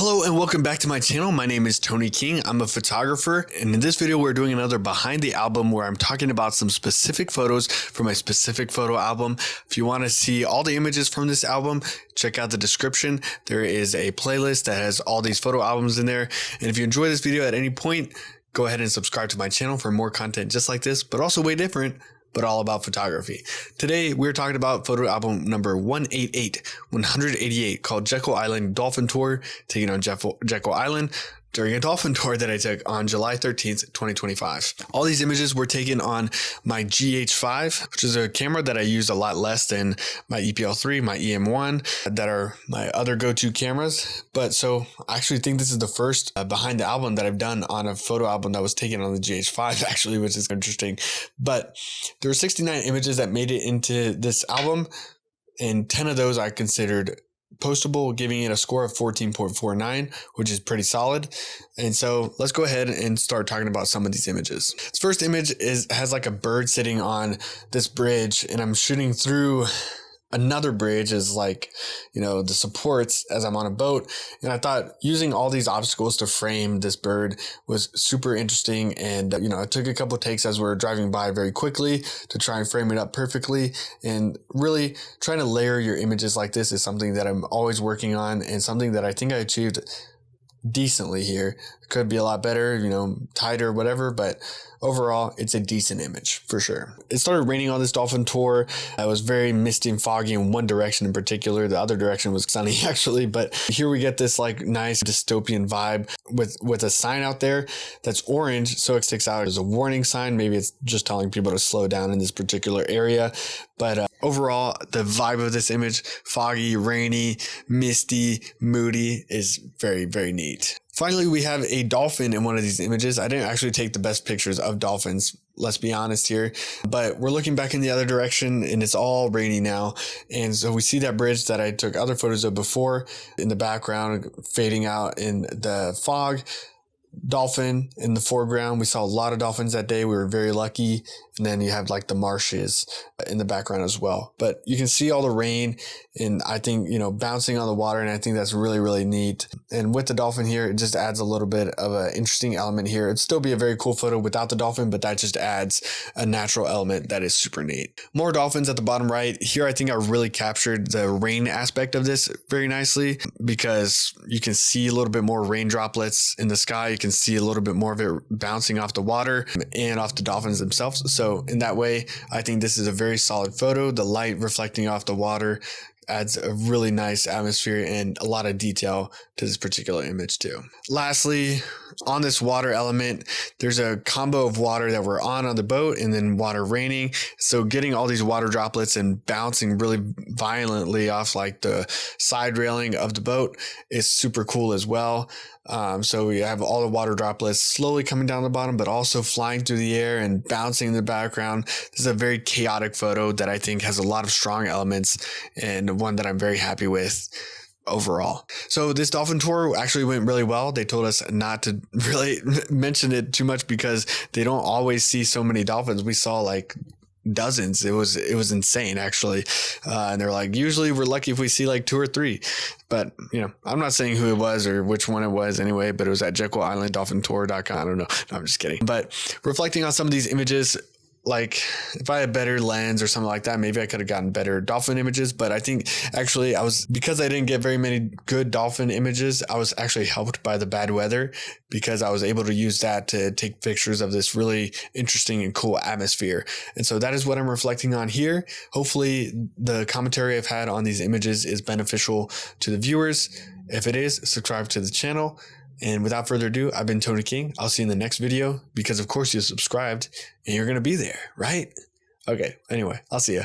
Hello and welcome back to my channel. My name is Tony King. I'm a photographer, and in this video we're doing another behind the album where I'm talking about some specific photos from a specific photo album. If you want to see all the images from this album, check out the description. There is a playlist that has all these photo albums in there. And if you enjoy this video at any point, go ahead and subscribe to my channel for more content just like this, but also way different, but all about photography. Today, we're talking about photo album number 188 called Jekyll Island Dolphin Tour, taken on Jekyll Island during a dolphin tour that I took on July 13th, 2025. All these images were taken on my GH5, which is a camera that I use a lot less than my EPL3, my EM1, that are my other go-to cameras. But so I actually think this is the first behind the album that I've done on a photo album that was taken on the GH5 actually, which is interesting. But there were 69 images that made it into this album, and 10 of those I considered postable, giving it a score of 14.49, which is pretty solid. And so let's go ahead and start talking about some of these images. This first image has like a bird sitting on this bridge, and I'm shooting through another bridge as like, the supports as I'm on a boat. And I thought using all these obstacles to frame this bird was super interesting. And, I took a couple of takes as we were driving by very quickly to try and frame it up perfectly. And really trying to layer your images like this is something that I'm always working on, and something that I think I achieved decently here. It could be a lot better, tighter, whatever, but overall it's a decent image for sure. It started raining on this dolphin tour. It was very misty and foggy in one direction in particular. The other direction was sunny actually, but here we get this like nice dystopian vibe with a sign out there that's orange, so it sticks out as a warning sign. Maybe it's just telling people to slow down in this particular area. But overall, the vibe of this image, foggy, rainy, misty, moody, is very, very neat. Finally, we have a dolphin in one of these images. I didn't actually take the best pictures of dolphins, let's be honest here, but we're looking back in the other direction and it's all rainy now. And so we see that bridge that I took other photos of before in the background, fading out in the fog. Dolphin in the foreground. We saw a lot of dolphins that day. We were very lucky. And then you have like the marshes in the background as well. But you can see all the rain, and I think, bouncing on the water. And I think that's really, really neat. And with the dolphin here, it just adds a little bit of an interesting element here. It'd still be a very cool photo without the dolphin, but that just adds a natural element that is super neat. More dolphins at the bottom right. Here, I think I really captured the rain aspect of this very nicely, because you can see a little bit more rain droplets in the sky. You can see a little bit more of it bouncing off the water and off the dolphins themselves. So in that way, I think this is a very solid photo. The light reflecting off the water adds a really nice atmosphere and a lot of detail to this particular image too. Lastly, on this water element, there's a combo of water that we're on the boat and then water raining. So getting all these water droplets and bouncing really violently off like the side railing of the boat is super cool as well. So we have all the water droplets slowly coming down the bottom, but also flying through the air and bouncing in the background. This is a very chaotic photo that I think has a lot of strong elements, and one that I'm very happy with overall. So this dolphin tour actually went really well. They told us not to really mention it too much because they don't always see so many dolphins. We saw like dozens. It was insane actually. And they're like, usually we're lucky if we see like 2 or 3, but I'm not saying who it was or which one it was anyway, but it was at Jekyll Island Dolphin Tour.com. I don't know. No, I'm just kidding. But reflecting on some of these images, like if I had a better lens or something like that, maybe I could have gotten better dolphin images. But I think actually because I didn't get very many good dolphin images, I was actually helped by the bad weather, because I was able to use that to take pictures of this really interesting and cool atmosphere. And so that is what I'm reflecting on here. Hopefully the commentary I've had on these images is beneficial to the viewers. If it is, subscribe to the channel. And without further ado, I've been Tony King. I'll see you in the next video, because of course you subscribed and you're going to be there, right? Okay. Anyway, I'll see you.